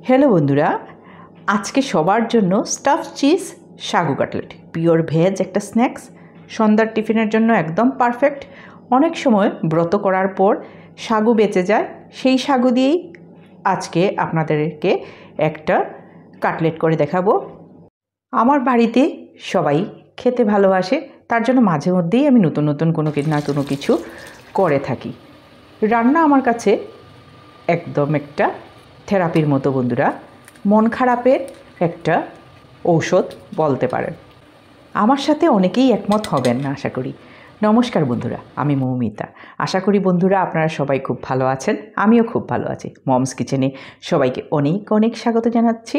Hello বন্ধুরা, আজকে সবার জন্য স্টাফ চিজ সাগু কাটলেট, পিওর ভেজ একটা স্ন্যাক্স, সন্ধ্যার টিফিনের জন্য একদম পারফেক্ট। অনেক সময় ব্রত করার পর সাগু বেঁচে যায়, সেই সাগু দিয়েই আজকে আপনাদেরকে একটা কাটলেট করে দেখাবো। আমার বাড়িতে সবাই খেতে ভালোবাসে, তার জন্য মাঝে মধ্যেই আমি নতুন নতুন কোনো কিছু করে থাকি। রান্না আমার কাছে একদম একটা থেরাপির মতো বন্ধুরা, মন খারাপের একটা ঔষধ বলতে পারেন। আমার সাথে অনেকেই একমত হবেন না আশা করি। নমস্কার বন্ধুরা, আমি মৌমিতা। আশা করি বন্ধুরা আপনারা সবাই খুব ভালো আছেন, আমিও খুব ভালো আছি। মমস কিচেনে সবাইকে অনেক অনেক স্বাগত জানাচ্ছি।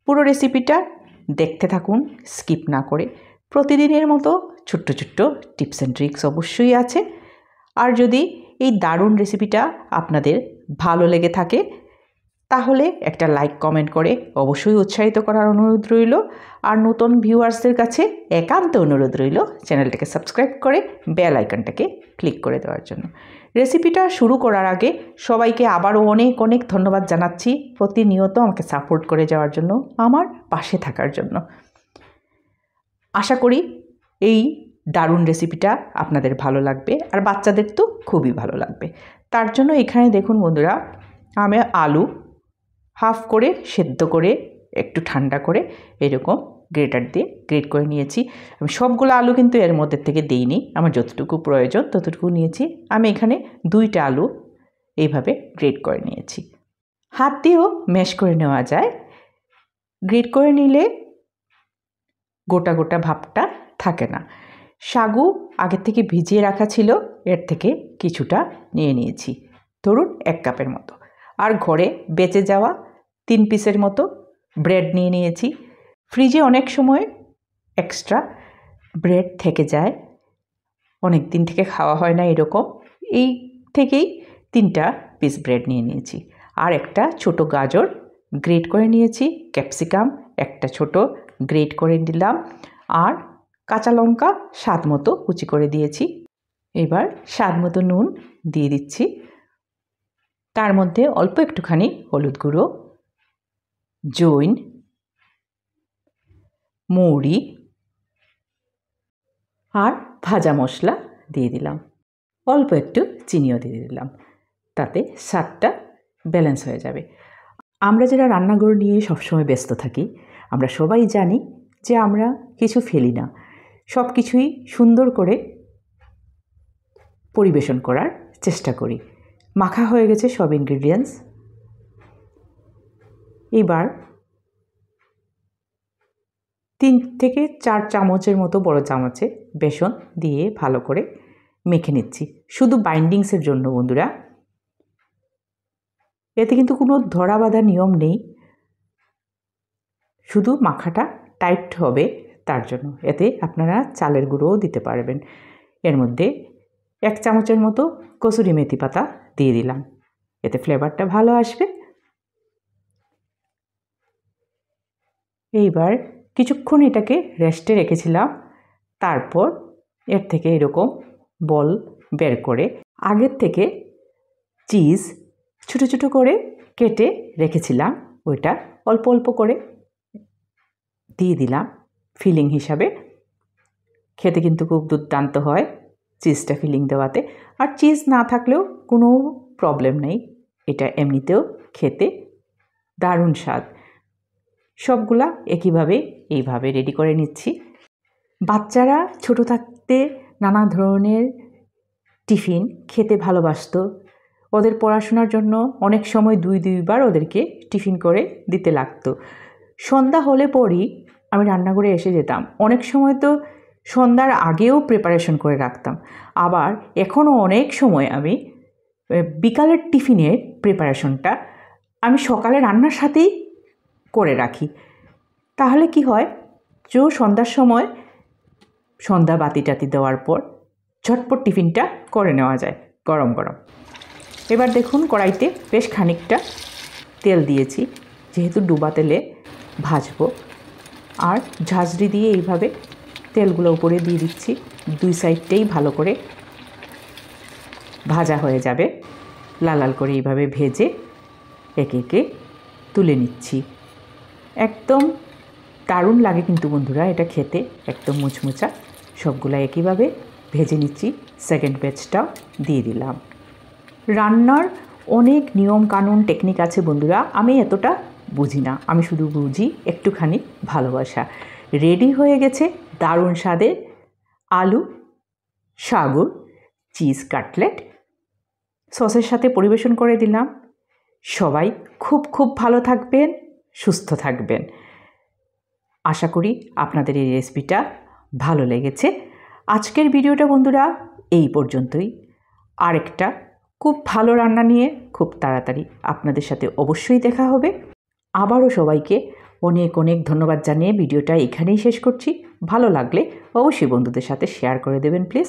পুরো রেসিপিটা দেখতে থাকুন স্কিপ না করে। প্রতিদিনের মতো ছোট্ট ছোট্ট টিপস অ্যান্ড ট্রিক্স অবশ্যই আছে। আর যদি এই দারুণ রেসিপিটা আপনাদের ভালো লেগে থাকে তাহলে একটা লাইক কমেন্ট করে অবশ্যই উৎসাহিত করার অনুরোধ রইল। আর নতুন ভিউয়ার্সদের কাছে একান্ত অনুরোধ রইল চ্যানেলটাকে সাবস্ক্রাইব করে বেল আইকনটাকে ক্লিক করে দেওয়ার জন্য। রেসিপিটা শুরু করার আগে সবাইকে আবারও অনেক অনেক ধন্যবাদ জানাচ্ছি প্রতিনিয়ত আমাকে সাপোর্ট করে যাওয়ার জন্য, আমার পাশে থাকার জন্য। আশা করি এই দারুণ রেসিপিটা আপনাদের ভালো লাগবে, আর বাচ্চাদের তো খুবই ভালো লাগবে। তার জন্য এখানে দেখুন বন্ধুরা, আমি আলু হাফ করে সেদ্ধ করে একটু ঠান্ডা করে এরকম গ্রেটার দিয়ে গ্রেট করে নিয়েছি। আমি সবগুলো আলু কিন্তু এর মধ্যে থেকে দিইনি, আমার যতটুকু প্রয়োজন ততটুকু নিয়েছি। আমি এখানে 2টা আলু এইভাবে গ্রেট করে নিয়েছি। হাত দিয়েও ম্যাশ করে নেওয়া যায়, গ্রেট করে নিলে গোটা গোটা ভাবটা থাকে না। সাগু আগের থেকে ভিজিয়ে রাখা ছিল, এর থেকে কিছুটা নিয়ে নিয়েছি, ধরুন 1 কাপের মতো। আর ঘরে বেঁচে যাওয়া 3 পিসের মতো ব্রেড নিয়ে নিয়েছি। ফ্রিজে অনেক সময় এক্সট্রা ব্রেড থেকে যায়, অনেক দিন থেকে খাওয়া হয় না এরকম, এই থেকেই 3টা পিস ব্রেড নিয়ে নিয়েছি। আর একটা ছোট গাজর গ্রেট করে নিয়েছি, ক্যাপসিকাম একটা ছোট গ্রেট করে দিলাম, আর কাঁচা লঙ্কা স্বাদ মতো কুচি করে দিয়েছি। এবার স্বাদ মতো নুন দিয়ে দিচ্ছি, তার মধ্যে অল্প একটুখানি হলুদ গুঁড়ো, জৈন, মৌরি আর ভাজা মশলা দিয়ে দিলাম, অল্প একটু চিনিও দিয়ে দিলাম, তাতে স্বাদটা ব্যালেন্স হয়ে যাবে। আমরা যারা রান্নাঘর নিয়ে সবসময় ব্যস্ত থাকি, আমরা সবাই জানি যে আমরা কিছু ফেলি না, সব কিছুই সুন্দর করে পরিবেশন করার চেষ্টা করি। মাখা হয়ে গেছে সব ইনগ্রিডিয়েন্টস। এবার 3 থেকে 4 চামচের মতো বড় চামচে বেসন দিয়ে ভালো করে মেখে নিচ্ছি, শুধু বাইন্ডিংসের জন্য বন্ধুরা। এতে কিন্তু কোনো ধরা বাঁধা নিয়ম নেই, শুধু মাখাটা টাইট হবে তার জন্য। এতে আপনারা চালের গুঁড়োও দিতে পারবেন। এর মধ্যে 1 চামচের মতো কসুরি মেথি পাতা দিয়ে দিলাম, এতে ফ্লেভারটা ভালো আসবে। এইবার কিছুক্ষণ এটাকে রেস্টে রেখেছিলাম, তারপর এর থেকে এরকম বল বের করে আগের থেকে চিজ ছোটো ছোটো করে কেটে রেখেছিলাম, ওইটা অল্প অল্প করে দিয়ে দিলাম ফিলিং হিসাবে। খেতে কিন্তু খুব দুর্দান্ত হয় চিজটা ফিলিং দেওয়াতে। আর চিজ না থাকলেও কোনো প্রবলেম নেই, এটা এমনিতেও খেতে দারুণ স্বাদ। সবগুলা একইভাবে এইভাবে রেডি করে নিচ্ছি। বাচ্চারা ছোট থাকতে নানা ধরনের টিফিন খেতে ভালোবাসত, ওদের পড়াশোনার জন্য অনেক সময় 2-2বার ওদেরকে টিফিন করে দিতে লাগতো। সন্ধ্যা হলে পরই আমি রান্নাঘরে এসে যেতাম, অনেক সময় তো সন্ধ্যার আগেও প্রিপারেশন করে রাখতাম। আবার এখনও অনেক সময় আমি বিকালের টিফিনের প্রিপারেশনটা আমি সকালে রান্নার সাথেই করে রাখি। তাহলে কি হয়, যে সন্ধ্যার সময় সন্ধ্যা বাতি টাতি দেওয়ার পর ঝটপট টিফিনটা করে নেওয়া যায় গরম গরম। এবার দেখুন কড়াইতে বেশ খানিকটা তেল দিয়েছি, যেহেতু ডুবা তেলে ভাজবো। আর ঝাঁঝরি দিয়ে এইভাবে তেলগুলো উপরে দিয়ে দিচ্ছি, 2 সাইডটাই ভালো করে ভাজা হয়ে যাবে। লাল লাল করে এইভাবে ভেজে একে একে তুলে নিচ্ছি। একদম দারুণ লাগে কিন্তু বন্ধুরা এটা খেতে, একদম মুচমুচা। সবগুলা একইভাবে ভেজে নিচ্ছি। সেকেন্ড ব্যাচটাও দিয়ে দিলাম। রান্নার অনেক নিয়ম কানুন টেকনিক আছে বন্ধুরা, আমি এতটা বুঝি না, আমি শুধু বুঝি একটুখানি ভালোবাসা। রেডি হয়ে গেছে দারুণ স্বাদের আলু সাগুর চিজ কাটলেট। সসের সাথে পরিবেশন করে দিলাম। সবাই খুব খুব ভালো থাকবেন, সুস্থ থাকবেন। আশা করি আপনাদের এই রেসিপিটা ভালো লেগেছে। আজকের ভিডিওটা বন্ধুরা এই পর্যন্তই। আরেকটা খুব ভালো রান্না নিয়ে খুব তাড়াতাড়ি আপনাদের সাথে অবশ্যই দেখা হবে। আবারও সবাইকে অনেক অনেক ধন্যবাদ জানিয়ে ভিডিওটা এখানেই শেষ করছি। ভালো লাগলে অবশ্যই বন্ধুদের সাথে শেয়ার করে দেবেন প্লিজ।